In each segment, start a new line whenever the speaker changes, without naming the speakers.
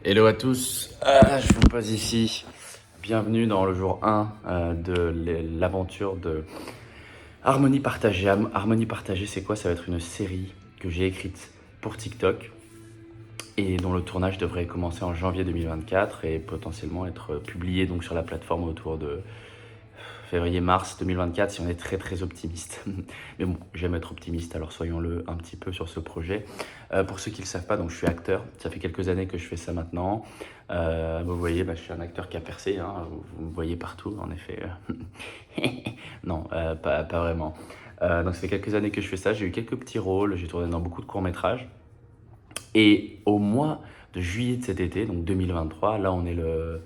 Hello à tous, je vous pose ici. Bienvenue dans le jour 1 de l'aventure de Harmonie Partagée. Harmonie Partagée, c'est quoi? Ça va être une série que j'ai écrite pour TikTok et dont le tournage devrait commencer en janvier 2024 et potentiellement être publié donc sur la plateforme autour de février-mars 2024 si on est très très optimiste. Mais bon, j'aime être optimiste, alors soyons-le un petit peu sur ce projet. Pour ceux qui ne le savent pas, donc je suis acteur. Ça fait quelques années que je fais ça maintenant. Vous voyez, je suis un acteur qui a percé. Hein, vous me voyez partout, en effet. Non, pas vraiment. Donc ça fait quelques années que je fais ça. J'ai eu quelques petits rôles. J'ai tourné dans beaucoup de courts-métrages. Et au mois de juillet de cet été, donc 2023, là on est le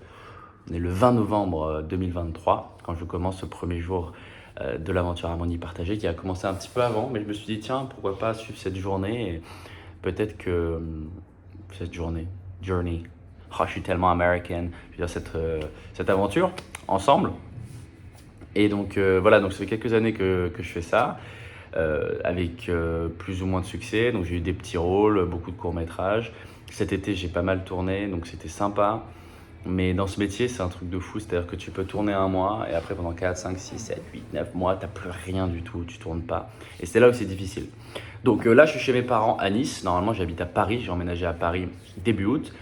20 novembre 2023, quand je commence ce premier jour de l'aventure Harmonie Partagée, qui a commencé un petit peu avant, mais je me suis dit, tiens, pourquoi pas suivre cette journée, et peut-être que cette journey, oh, je suis tellement American, je veux dire cette aventure, ensemble. Et donc voilà, donc ça fait quelques années que je fais ça, avec plus ou moins de succès, donc j'ai eu des petits rôles, beaucoup de courts-métrages. Cet été, j'ai pas mal tourné, donc c'était sympa. Mais dans ce métier, c'est un truc de fou. C'est-à-dire que tu peux tourner un mois et après, pendant 4, 5, 6, 7, 8, 9 mois, tu n'as plus rien du tout. Tu tournes pas. Et c'est là où c'est difficile. Donc là, je suis chez mes parents à Nice. Normalement, j'habite à Paris. J'ai emménagé à Paris début août.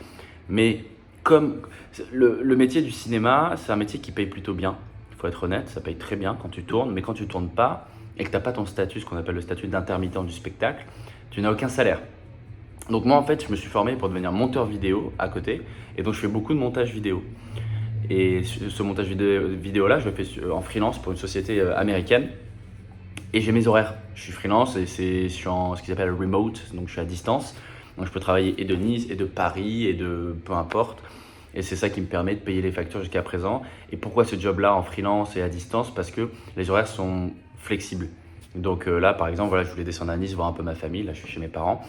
Mais comme le métier du cinéma, c'est un métier qui paye plutôt bien. Il faut être honnête, ça paye très bien quand tu tournes. Mais quand tu tournes pas et que tu n'as pas ton statut, ce qu'on appelle le statut d'intermittent du spectacle, tu n'as aucun salaire. Donc moi en fait je me suis formé pour devenir monteur vidéo à côté et donc je fais beaucoup de montage vidéo. Et ce montage vidéo là je le fais en freelance pour une société américaine et j'ai mes horaires. Je suis freelance et je suis en ce qu'ils appellent remote, donc je suis à distance. Donc je peux travailler et de Nice et de Paris et de peu importe. Et c'est ça qui me permet de payer les factures jusqu'à présent. Et pourquoi ce job là en freelance et à distance? Parce que les horaires sont flexibles. Donc là par exemple voilà, je voulais descendre à Nice voir un peu ma famille, là je suis chez mes parents.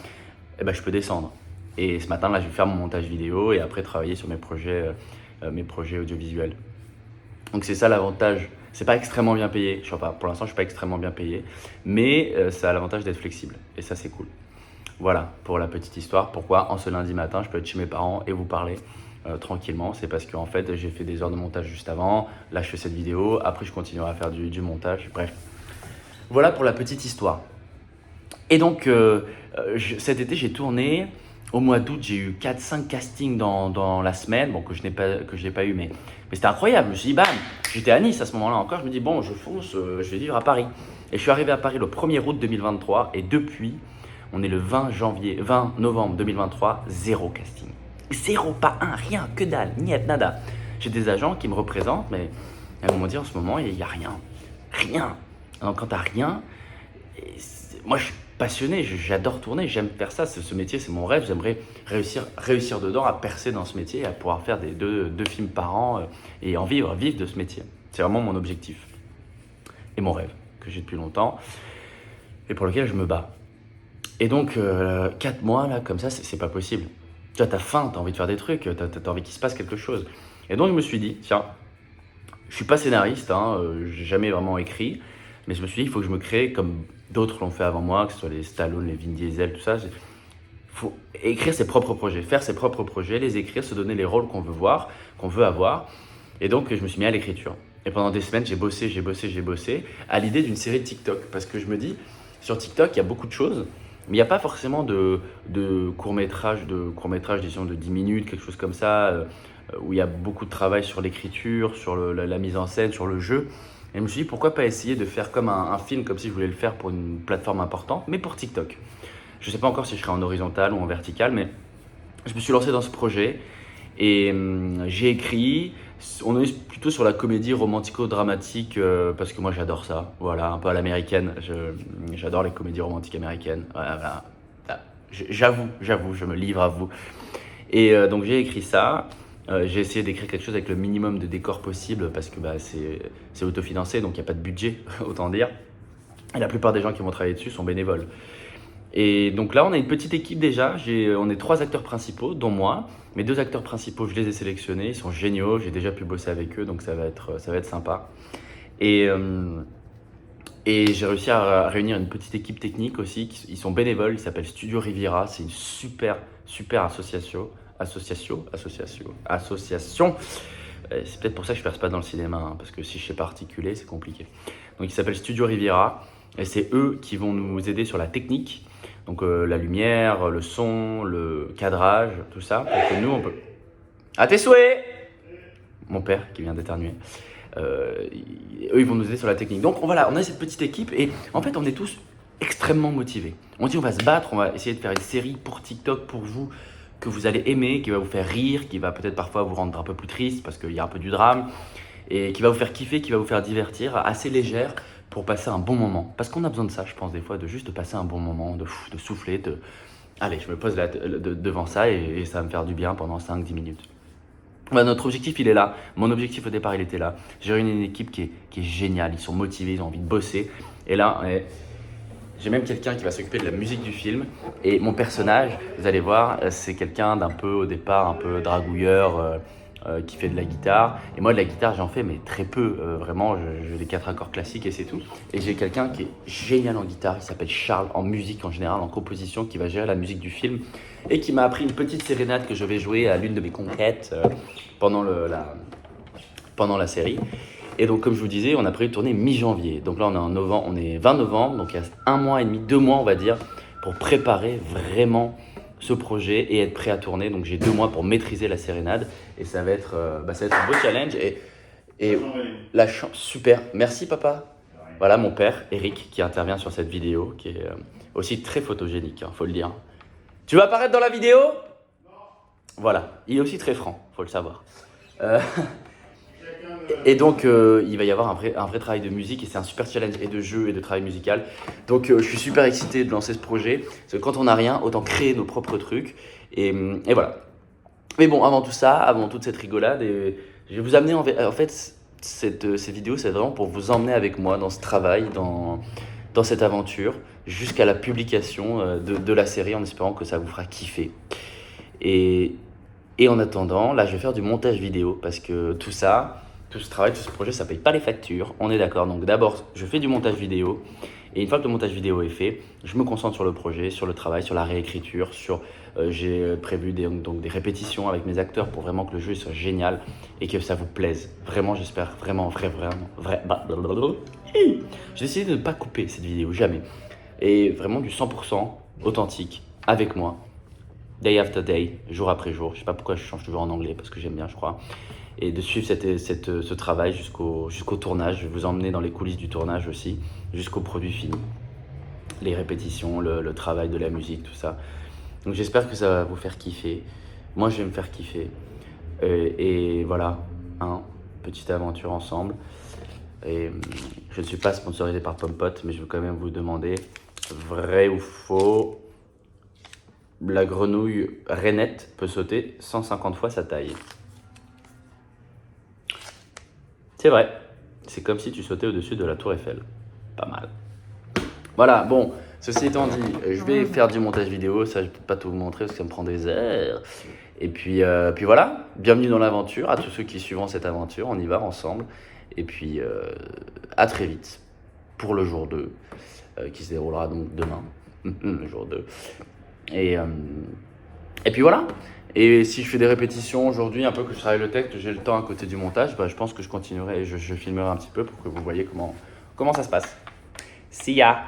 Eh ben, je peux descendre. Et ce matin, là, je vais faire mon montage vidéo et après travailler sur mes projets audiovisuels. Donc c'est ça l'avantage. C'est pas extrêmement bien payé. Je sais pas, pour l'instant, je suis pas extrêmement bien payé, mais ça a l'avantage d'être flexible et ça, c'est cool. Voilà pour la petite histoire. Pourquoi en ce lundi matin, je peux être chez mes parents et vous parler tranquillement. C'est parce qu'en fait, j'ai fait des heures de montage juste avant. Là, je fais cette vidéo. Après, je continuerai à faire du montage. Bref, voilà pour la petite histoire. Et donc, cet été, j'ai tourné. Au mois d'août, j'ai eu 4-5 castings dans la semaine, bon, que je n'ai pas eu, mais c'était incroyable. Je me suis dit, bam, j'étais à Nice à ce moment-là encore. Je me dis, bon, je fonce, je vais vivre à Paris. Et je suis arrivé à Paris le 1er août 2023. Et depuis, on est le 20 novembre 2023, zéro casting. Zéro, pas un, rien, que dalle, niet, nada. J'ai des agents qui me représentent, mais elles m'ont dit en ce moment, il n'y a rien. Rien. Donc, quand tu n'as rien, moi, je suis passionné, j'adore tourner, j'aime faire ça. Ce métier, c'est mon rêve. J'aimerais réussir dedans, à percer dans ce métier, à pouvoir faire deux films par an et en vivre de ce métier. C'est vraiment mon objectif et mon rêve que j'ai depuis longtemps et pour lequel je me bats. Et donc, 4 mois, là, comme ça, c'est pas possible. Tu vois, t'as faim, t'as envie de faire des trucs, t'as envie qu'il se passe quelque chose. Et donc, je me suis dit, tiens, je suis pas scénariste, hein, j'ai jamais vraiment écrit, mais je me suis dit, il faut que je me crée comme d'autres l'ont fait avant moi, que ce soit les Stallone, les Vin Diesel, tout ça. Il faut écrire ses propres projets, faire ses propres projets, les écrire, se donner les rôles qu'on veut voir, qu'on veut avoir. Et donc, je me suis mis à l'écriture. Et pendant des semaines, j'ai bossé à l'idée d'une série de TikTok. Parce que je me dis, sur TikTok, il y a beaucoup de choses, mais il n'y a pas forcément de court-métrage, disons, de 10 minutes, quelque chose comme ça, où il y a beaucoup de travail sur l'écriture, sur la mise en scène, sur le jeu. Et je me suis dit, pourquoi pas essayer de faire comme un film, comme si je voulais le faire pour une plateforme importante, mais pour TikTok. Je ne sais pas encore si je serai en horizontal ou en vertical, mais je me suis lancé dans ce projet et j'ai écrit. On est plutôt sur la comédie romantico-dramatique parce que moi j'adore ça. Voilà, un peu à l'américaine. J'adore les comédies romantiques américaines. Voilà. J'avoue, je me livre à vous. Et donc j'ai écrit ça. J'ai essayé d'écrire quelque chose avec le minimum de décors possible parce que c'est autofinancé, donc il n'y a pas de budget, autant dire. Et la plupart des gens qui vont travailler dessus sont bénévoles. Et donc là, on a une petite équipe déjà. On est 3 acteurs principaux, dont moi. Mes 2 acteurs principaux, je les ai sélectionnés. Ils sont géniaux. J'ai déjà pu bosser avec eux, donc ça va être sympa. Et, et j'ai réussi à réunir une petite équipe technique aussi. Ils sont bénévoles. Ils s'appellent Studio Riviera. C'est une super association. association. C'est peut-être pour ça que je perce pas dans le cinéma, hein, parce que si je sais pas articuler, c'est compliqué. Donc il s'appelle Studio Riviera, et c'est eux qui vont nous aider sur la technique, donc la lumière, le son, le cadrage, tout ça, pour que nous on peut... À tes souhaits! Mon père qui vient d'éternuer. Eux, ils vont nous aider sur la technique. Donc voilà, on a cette petite équipe et en fait, on est tous extrêmement motivés. On dit on va se battre, on va essayer de faire une série pour TikTok, pour vous, que vous allez aimer, qui va vous faire rire, qui va peut-être parfois vous rendre un peu plus triste parce qu'il y a un peu du drame et qui va vous faire kiffer, qui va vous faire divertir, assez légère pour passer un bon moment. Parce qu'on a besoin de ça, je pense, des fois, de juste passer un bon moment, de souffler, de... Allez, je me pose là, devant ça et ça va me faire du bien pendant 5-10 minutes. Bah, notre objectif, il est là. Mon objectif au départ, il était là. J'ai réuni une équipe qui est géniale. Ils sont motivés, ils ont envie de bosser. Et là, j'ai même quelqu'un qui va s'occuper de la musique du film. Et mon personnage, vous allez voir, c'est quelqu'un d'un peu, au départ, un peu dragouilleur, qui fait de la guitare. Et moi, de la guitare, j'en fais, mais très peu. Vraiment, j'ai les 4 accords classiques et c'est tout. Et j'ai quelqu'un qui est génial en guitare. Il s'appelle Charles, en musique en général, en composition, qui va gérer la musique du film. Et qui m'a appris une petite sérénade que je vais jouer à l'une de mes conquêtes pendant la série. Et donc, comme je vous disais, on a prévu de tourner mi-janvier. Donc là, on est 20 novembre, donc il y a 1 mois et demi, 2 mois, on va dire, pour préparer vraiment ce projet et être prêt à tourner. Donc j'ai 2 mois pour maîtriser la sérénade et ça va être un beau challenge. Et la chance, super. Merci papa. Voilà mon père, Eric, qui intervient sur cette vidéo, qui est aussi très photogénique, faut le dire. Tu vas apparaître dans la vidéo? Non. Voilà, il est aussi très franc, faut le savoir. Et donc, il va y avoir un vrai travail de musique et c'est un super challenge et de jeu et de travail musical. Donc, je suis super excité de lancer ce projet. Parce que quand on n'a rien, autant créer nos propres trucs. Et voilà. Mais bon, avant tout ça, avant toute cette rigolade, je vais vous amener en fait, cette vidéo, c'est vraiment pour vous emmener avec moi dans ce travail, dans cette aventure, jusqu'à la publication de la série, en espérant que ça vous fera kiffer. Et en attendant, là, je vais faire du montage vidéo parce que tout ça, tout ce travail, tout ce projet, ça paye pas les factures. On est d'accord. Donc d'abord, je fais du montage vidéo. Et une fois que le montage vidéo est fait, je me concentre sur le projet, sur le travail, sur la réécriture, j'ai prévu des répétitions avec mes acteurs pour vraiment que le jeu soit génial et que ça vous plaise. Vraiment, j'espère vraiment. J'ai décidé de ne pas couper cette vidéo, jamais. Et vraiment du 100% authentique avec moi. Day after day, jour après jour. Je sais pas pourquoi je change toujours en anglais, parce que j'aime bien, je crois. Et de suivre ce travail jusqu'au tournage. Je vais vous emmener dans les coulisses du tournage aussi, jusqu'au produit fini. Les répétitions, le travail de la musique, tout ça. Donc j'espère que ça va vous faire kiffer. Moi, je vais me faire kiffer. Et voilà, petite aventure ensemble. Et je ne suis pas sponsorisé par Pompot, mais je veux quand même vous demander, vrai ou faux, la grenouille rainette peut sauter 150 fois sa taille. C'est vrai, c'est comme si tu sautais au-dessus de la tour Eiffel. Pas mal. Voilà, bon, ceci étant dit, je vais faire du montage vidéo, ça je peux pas tout vous montrer parce que ça me prend des heures. Et puis voilà, bienvenue dans l'aventure, à tous ceux qui suivront cette aventure, on y va ensemble. Et puis à très vite pour le jour 2, qui se déroulera donc demain, le jour 2. Et puis voilà. Et si je fais des répétitions aujourd'hui, un peu que je travaille le texte, j'ai le temps à côté du montage, je pense que je continuerai et je filmerai un petit peu pour que vous voyez comment ça se passe. See ya!